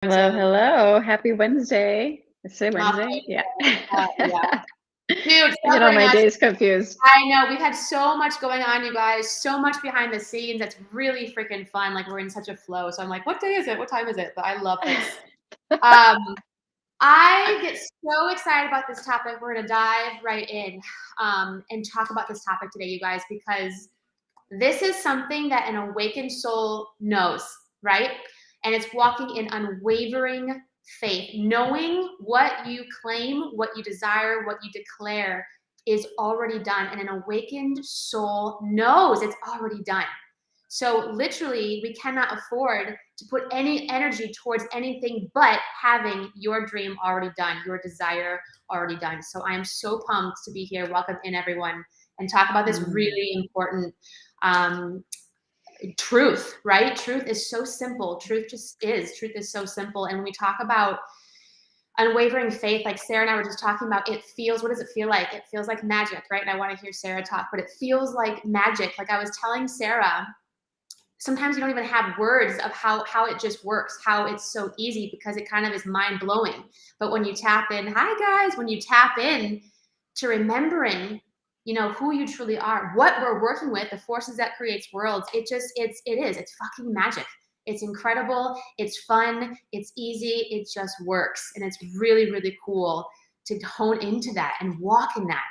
Hello, So, hello. Happy Wednesday. Is it happy Wednesday? Yeah. yeah. I Dude, get all celebrating my us. days confused. I know we've had so much going on, you guys, so much behind the scenes. That's really freaking fun. Like we're in such a flow. So I'm like, what day is it? What time is it? But I love this. Um, I get so excited about this topic. We're gonna dive right in and talk about this topic today, you guys, because this is something that an awakened soul knows, right? And it's walking in unwavering faith, knowing what you claim, what you desire, what you declare is already done. And an awakened soul knows it's already done. So, literally, we cannot afford to put any energy towards anything but having your dream already done, your desire already done. So, I am so pumped to be here. Welcome in, everyone, and talk about this Mm. really important um, truth, right? Truth is so simple. Truth just is. Truth is so simple. And when we talk about unwavering faith, like Sarah and I were just talking about, it feels, what does it feel like? It feels like magic, right? And I want to hear Sarah talk, but it feels like magic. Like I was telling Sarah, sometimes you don't even have words of how it just works, how it's so easy because it kind of is mind blowing. But when you tap in, hi guys, when you tap in to remembering, who you truly are, what we're working with, the forces that creates worlds, it's fucking magic. It's incredible, it's fun, it's easy, it just works. And it's really, really cool to hone into that and walk in that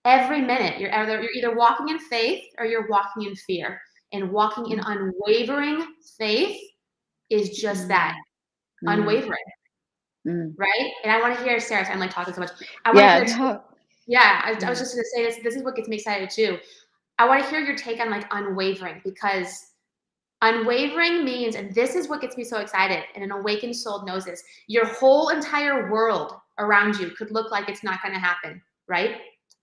every minute. You're either walking in faith or you're walking in fear. And walking in unwavering faith is just that, Mm. Mm. unwavering, Mm. right? And I want to hear Sarah. I'm like talking so much. I want to Yeah, hear. no. Yeah, I was Mm. just gonna say this. This is what gets me excited too. I want to hear your take on like unwavering, because unwavering means, and this is what gets me so excited, and an awakened soul knows this, your whole entire world around you could look like it's not going to happen, right?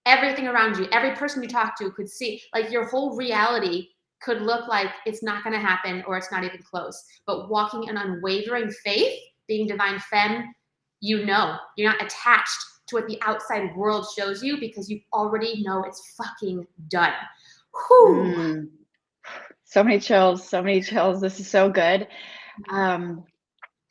Everything around you, every person you talk to could see, like your whole reality could look like it's not going to happen or it's not even close. But walking in unwavering faith, being divine femme, you're not attached to what the outside world shows you because you already know it's fucking done. Whew. Mm. So many chills, so many chills. This is so good. Um,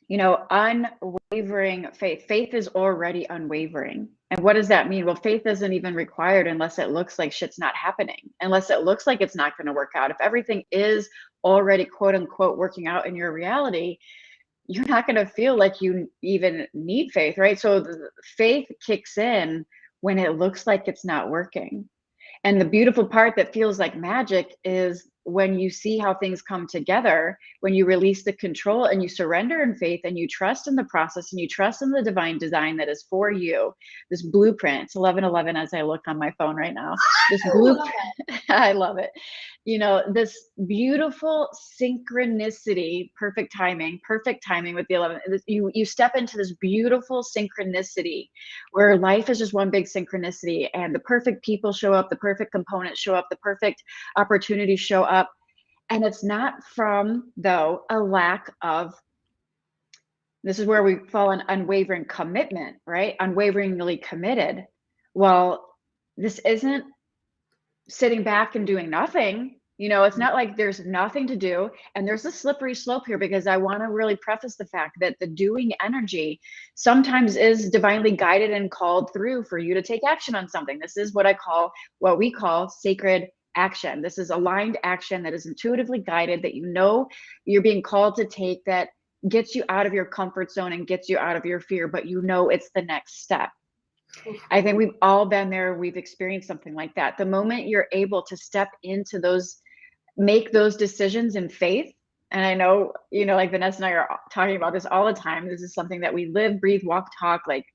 Unwavering faith. Faith is already unwavering. And what does that mean? Well, faith isn't even required unless it looks like shit's not happening, unless it looks like it's not going to work out. If everything is already quote unquote working out in your reality, you're not going to feel like you even need faith, right? So the faith kicks in when it looks like it's not working. And the beautiful part that feels like magic is when you see how things come together, when you release the control and you surrender in faith and you trust in the process and you trust in the divine design that is for you. This blueprint, it's 11:11 as I look on my phone right now. This blueprint, I love it. This beautiful synchronicity, perfect timing with the 11. You step into this beautiful synchronicity where life is just one big synchronicity, and the perfect people show up, the perfect components show up, the perfect opportunities show up. And it's not from, though, a lack of, this is where we fall in unwavering commitment, right? Unwaveringly committed. Well, this isn't sitting back and doing nothing. It's not like there's nothing to do. And there's a slippery slope here, because I want to really preface the fact that the doing energy sometimes is divinely guided and called through for you to take action on something. This is what we call sacred action. This is aligned action that is intuitively guided, that you're being called to take, that gets you out of your comfort zone and gets you out of your fear, but it's the next step. I think we've all been there. We've experienced something like that. The moment you're able to step into those, make those decisions in faith. And I know, like Vanessa and I are talking about this all the time. This is something that we live, breathe, walk, talk. Like,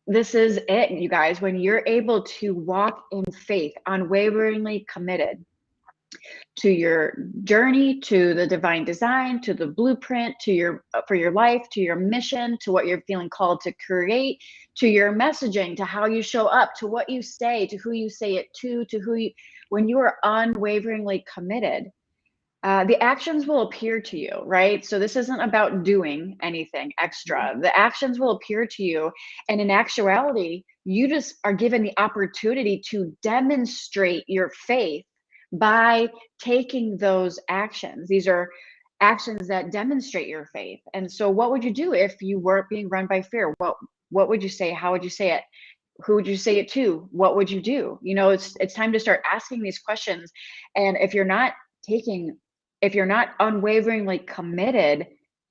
this is it, you guys. When you're able to walk in faith, unwaveringly committed to your journey, to the divine design, to the blueprint, to your for your life, to your mission, to what you're feeling called to create, to your messaging, to how you show up, to what you say, to who you say it to who you, when you are unwaveringly committed, the actions will appear to you, right? So this isn't about doing anything extra. The actions will appear to you. And in actuality, you just are given the opportunity to demonstrate your faith by taking those actions. These are actions that demonstrate your faith. And so what would you do if you weren't being run by fear? What would you say? How would you say it? Who would you say it to? What would you do? You know, it's time to start asking these questions. And if you're not unwaveringly committed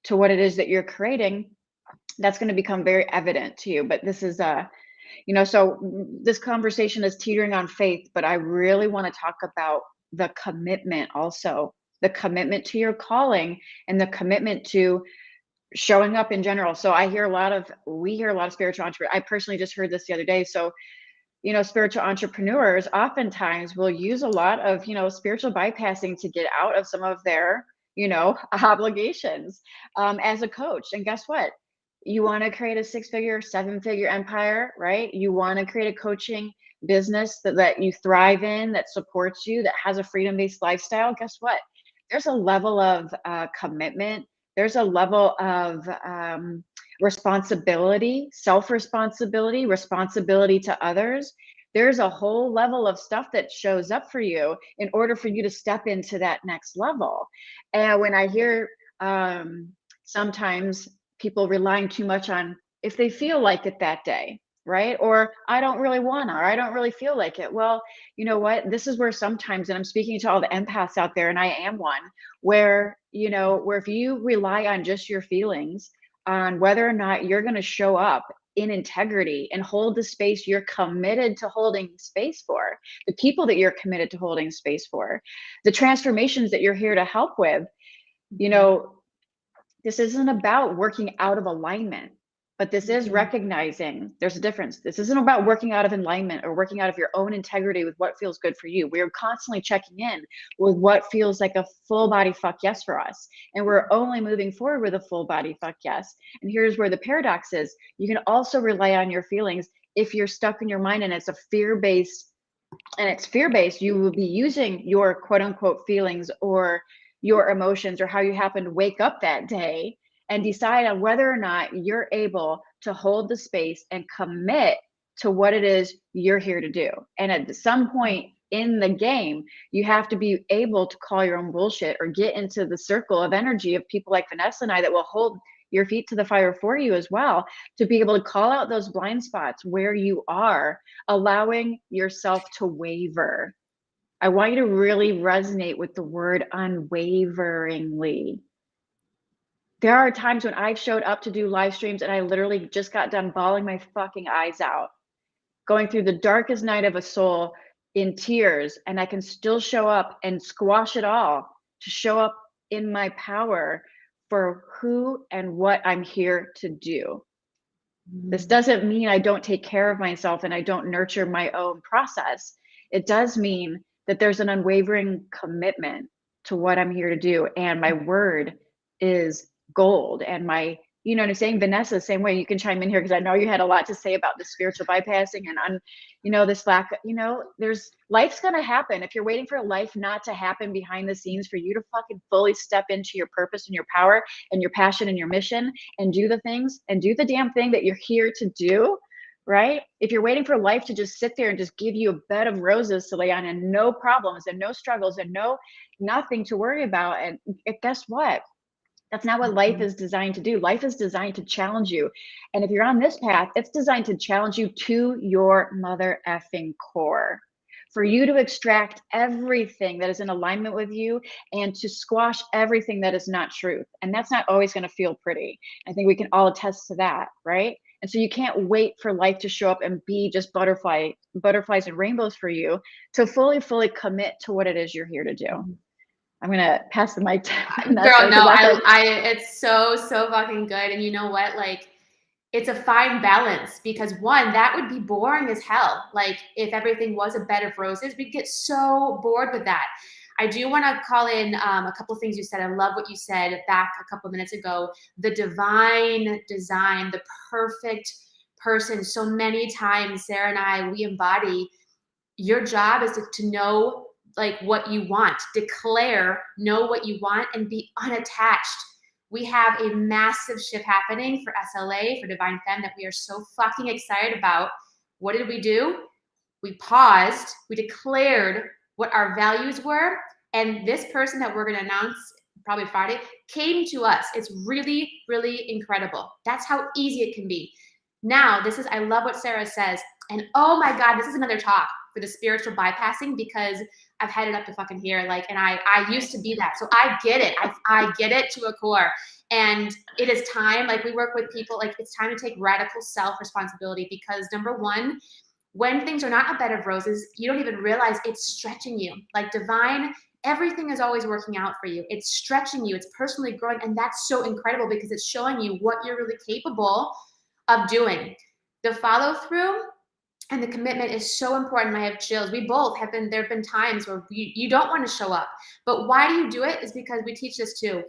to what it is that you're creating, that's going to become very evident to you. But this is so this conversation is teetering on faith, but I really want to talk about the commitment also, the commitment to your calling and the commitment to showing up in general. So we hear a lot of spiritual entrepreneurs. I personally just heard this the other day. So, spiritual entrepreneurs oftentimes will use a lot of, spiritual bypassing to get out of some of their, obligations as a coach. And guess what? You want to create a 6-figure, 7-figure empire, right? You want to create a coaching business that you thrive in, that supports you, that has a freedom-based lifestyle. Guess what? There's a level of commitment. There's a level of responsibility, self-responsibility, responsibility to others. There's a whole level of stuff that shows up for you in order for you to step into that next level. And when I hear sometimes people relying too much on if they feel like it that day, right? Or I don't really wanna, or I don't really feel like it. Well, you know what? This is where sometimes, and I'm speaking to all the empaths out there, and I am one, where if you rely on just your feelings, on whether or not you're going to show up in integrity and hold the space you're committed to holding space for, the people that you're committed to holding space for, the transformations that you're here to help with, this isn't about working out of alignment, but this is recognizing there's a difference. This isn't about working out of alignment or working out of your own integrity with what feels good for you. We're constantly checking in with what feels like a full body fuck yes for us. And we're only moving forward with a full body fuck yes. And here's where the paradox is. You can also rely on your feelings if you're stuck in your mind and it's fear-based, you will be using your quote unquote feelings or your emotions or how you happen to wake up that day and decide on whether or not you're able to hold the space and commit to what it is you're here to do. And at some point in the game, you have to be able to call your own bullshit or get into the circle of energy of people like Vanessa and I that will hold your feet to the fire for you as well, to be able to call out those blind spots where you are allowing yourself to waver. I want you to really resonate with the word unwaveringly. There are times when I've showed up to do live streams and I literally just got done bawling my fucking eyes out, going through the darkest night of a soul in tears, and I can still show up and squash it all to show up in my power for who and what I'm here to do. This doesn't mean I don't take care of myself and I don't nurture my own process. It does mean that there's an unwavering commitment to what I'm here to do. And my word is gold. And what I'm saying? Vanessa, same way. You can chime in here because I know you had a lot to say about the spiritual bypassing and this lack, life's going to happen. If you're waiting for life not to happen behind the scenes for you to fucking fully step into your purpose and your power and your passion and your mission and do the things and do the damn thing that you're here to do, right? If you're waiting for life to just sit there and just give you a bed of roses to lay on and no problems and no struggles and nothing to worry about, and guess what? That's not what life is designed to do. Life is designed to challenge you. And if you're on this path, it's designed to challenge you to your mother effing core, for you to extract everything that is in alignment with you and to squash everything that is not truth. And that's not always going to feel pretty. I think we can all attest to that, right? And so you can't wait for life to show up and be just butterflies and rainbows for you to fully commit to what it is you're here to do. I'm going to pass the mic to Vanessa. Girl, no, it's so fucking good. And you know what? Like, it's a fine balance because one, that would be boring as hell. Like, if everything was a bed of roses, we'd get so bored with that. I do want to call in a couple of things you said. I love what you said back a couple of minutes ago. The divine design, the perfect person. So many times, Sarah and I, we embody, your job is to know like what you want, know what you want, and be unattached. We have a massive shift happening for SLA, for Divine Femme, that we are so fucking excited about. What did we do? We paused, we declared what our values were, and this person that we're going to announce probably Friday, came to us. It's really, really incredible. That's how easy it can be. Now, I love what Sarah says. And oh my God, this is another talk for the spiritual bypassing, because I've had it up to fucking here. Like, and I used to be that. So I get it. I get it to a core. And it is time, like we work with people, like it's time to take radical self-responsibility, because number one, when things are not a bed of roses, you don't even realize it's stretching you. Like divine, everything is always working out for you. It's stretching you. It's personally growing. And that's so incredible, because it's showing you what you're really capable of doing. The follow through and the commitment is so important. I have chills. We both have been, there have been times where you don't want to show up. But why do you do it? Is because we teach this too.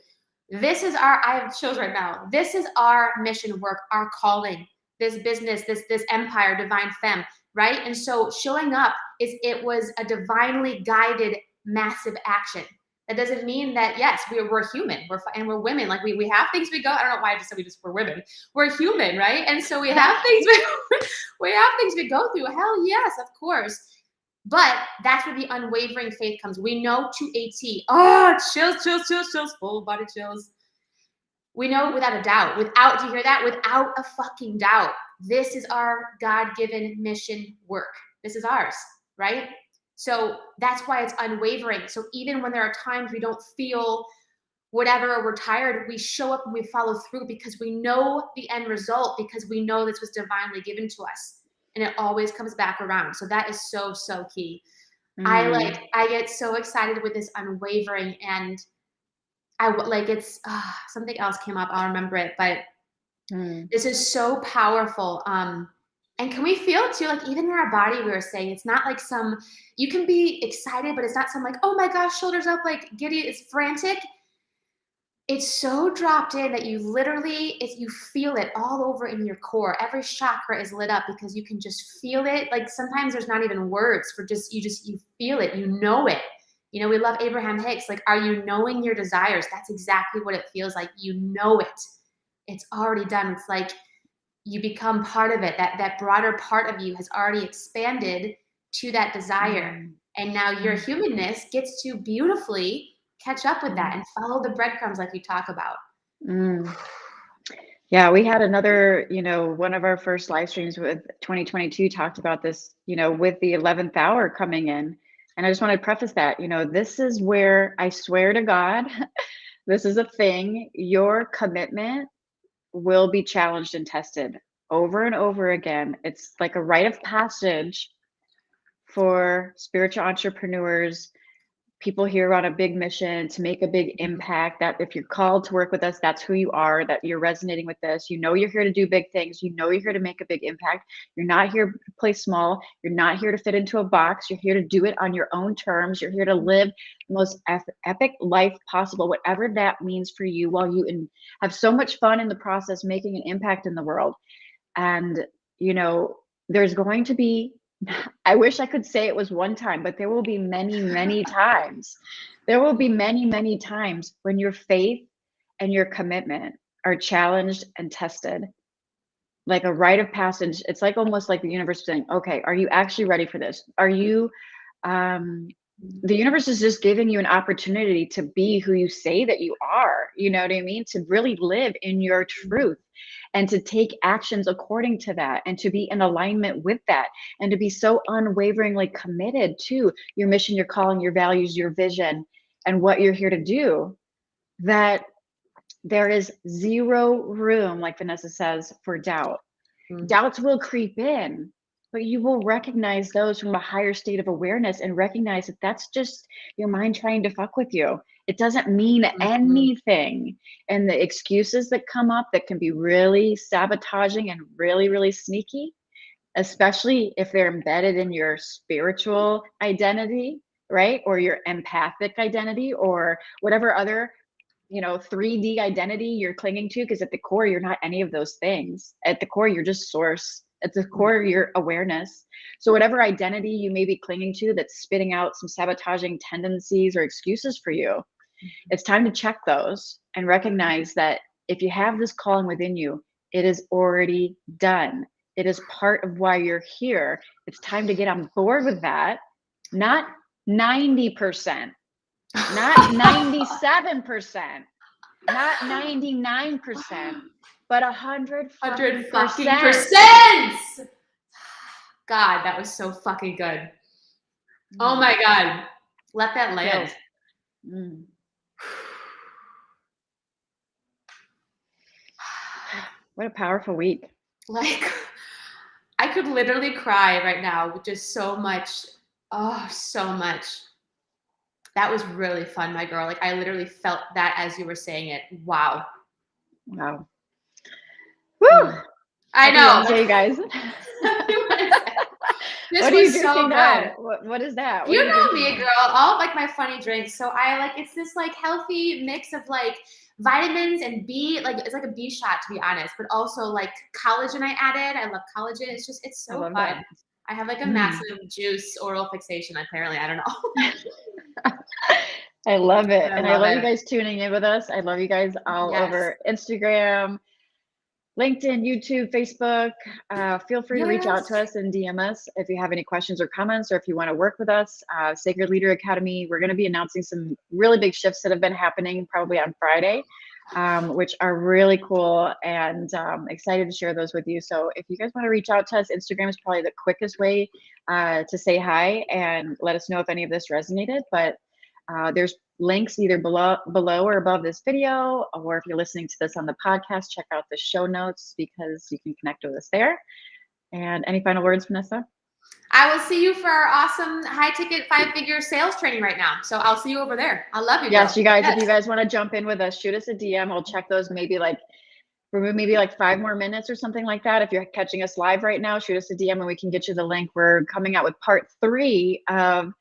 This is I have chills right now. This is our mission work, our calling, this business, this empire, Divine Femme, right? And so showing up it was a divinely guided, massive action. That doesn't mean that, yes, we're human, we're women. Like we have things we go, I don't know why I just said we're women. We're human, right? And so we have things we have things we go through. Hell yes, of course. But that's where the unwavering faith comes. We know to a T. Oh, chills, full body chills. We know without a doubt, do you hear that? Without a fucking doubt, this is our God-given mission work. This is ours, right? So that's why it's unwavering. So even when there are times we don't feel whatever, or we're tired, we show up and we follow through, because we know the end result, because we know this was divinely given to us. And it always comes back around. So that is so, so key. I get so excited with this unwavering, and it's something else came up. I'll remember it, but this is so powerful. And can we feel too, like even in our body, we were saying, it's not like you can be excited, but it's not some like, oh my gosh, shoulders up, like giddy, it's frantic. It's so dropped in that you literally, you feel it all over in your core. Every chakra is lit up, because you can just feel it. Like sometimes there's not even words for you feel it, you know it. You know, we love Abraham Hicks. Like, are you knowing your desires? That's exactly what it feels like. You know it. It's already done. It's like you become part of it. That broader part of you has already expanded to that desire. And now your humanness gets to beautifully catch up with that and follow the breadcrumbs like you talk about. Yeah, we had another, one of our first live streams with 2022 talked about this, with the 11th hour coming in. And I just want to preface that, this is where I swear to God, this is a thing. Your commitment will be challenged and tested over and over again. It's like a rite of passage for spiritual entrepreneurs, people here on a big mission to make a big impact. That if you're called to work with us, that's who you are, that you're resonating with this. You're here to do big things. You're here to make a big impact. You're not here to play small. You're not here to fit into a box. You're here to do it on your own terms. You're here to live the most epic life possible, whatever that means for you, while you have so much fun in the process, making an impact in the world. And, there's going to be, I wish I could say it was one time, but there will be many, many times. There will be many, many times when your faith and your commitment are challenged and tested. Like a rite of passage. It's like almost like the universe saying, okay, are you actually ready for this? Are you, the universe is just giving you an opportunity to be who you say that you are, you know what I mean? To really live in your truth and to take actions according to that, and to be in alignment with that, and to be so unwaveringly committed to your mission, your calling, your values, your vision, and what you're here to do, that there is zero room, like Vanessa says, for doubt. Doubts will creep in, but you will recognize those from a higher state of awareness and recognize that that's just your mind trying to fuck with you. It doesn't mean anything. And the excuses that come up that can be really sabotaging and really, really sneaky, especially if they're embedded in your spiritual identity, right? Or your empathic identity, or whatever other 3D identity you're clinging to, because at the core, you're not any of those things. At the core, you're just source. At the core, your awareness. So whatever identity you may be clinging to that's spitting out some sabotaging tendencies or excuses for you, it's time to check those and recognize that if you have this calling within you, it is already done. It is part of why you're here. It's time to get on board with that. Not 90%, Not 97%, not 99%, but 100 100 fucking fucking percent. percent. God, that was so fucking good. Oh my God. Let that land. Mm. What a powerful week. Like, I could literally cry right now with just so much. Oh, so much. That was really fun, my girl. Like, I literally felt that as you were saying it. Wow. Wow. Woo! I Happy know. Wednesday, you guys. This What are you was so drinking now? good. What is that? What You are know drinking me, now? girl. All like my funny drinks. So I like, it's this like healthy mix of like vitamins and B, like it's like a B shot to be honest, but also like collagen I added. I love collagen. It's just, it's I so love fun. that. I have like a massive juice oral fixation apparently. I don't know. I love it. But I And I love love you it. guys tuning in with us. I love you guys all Yes. over Instagram, LinkedIn, YouTube, Facebook. Feel free to reach out to us and DM us if you have any questions or comments, or if you want to work with us. Sacred Leader Academy, we're going to be announcing some really big shifts that have been happening probably on Friday, which are really cool, and excited to share those with you. So if you guys want to reach out to us, Instagram is probably the quickest way to say hi and let us know if any of this resonated. But there's links either below or above this video, or if you're listening to this on the podcast, check out the show notes because you can connect with us there. And any final words, Vanessa? I will see you for our awesome high ticket 5-figure sales training right now. So I'll see you over there. I love you, girl. Yes, you guys, Yes. if you guys want to jump in with us, shoot us a DM. We'll check those maybe like 5 more minutes or something like that. If you're catching us live right now, shoot us a DM and we can get you the link. We're coming out with part 3 of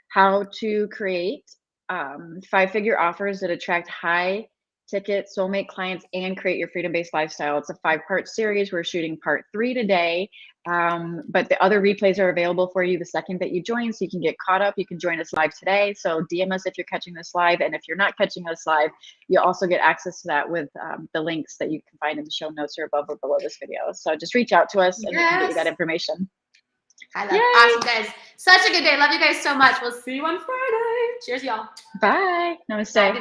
how to create 5-figure offers that attract high ticket soulmate clients and create your freedom-based lifestyle. It's a 5-part series. We're shooting part 3 today, but the other replays are available for you the second that you join, so you can get caught up. You can join us live today. So DM us if you're catching this live, and if you're not catching us live, you'll also get access to that with the links that you can find in the show notes or above or below this video. So just reach out to us and we can get you that information. I love it. Awesome, guys. Such a good day. Love you guys so much. We'll see you on Friday. Cheers, y'all. Bye. Namaste. Bye.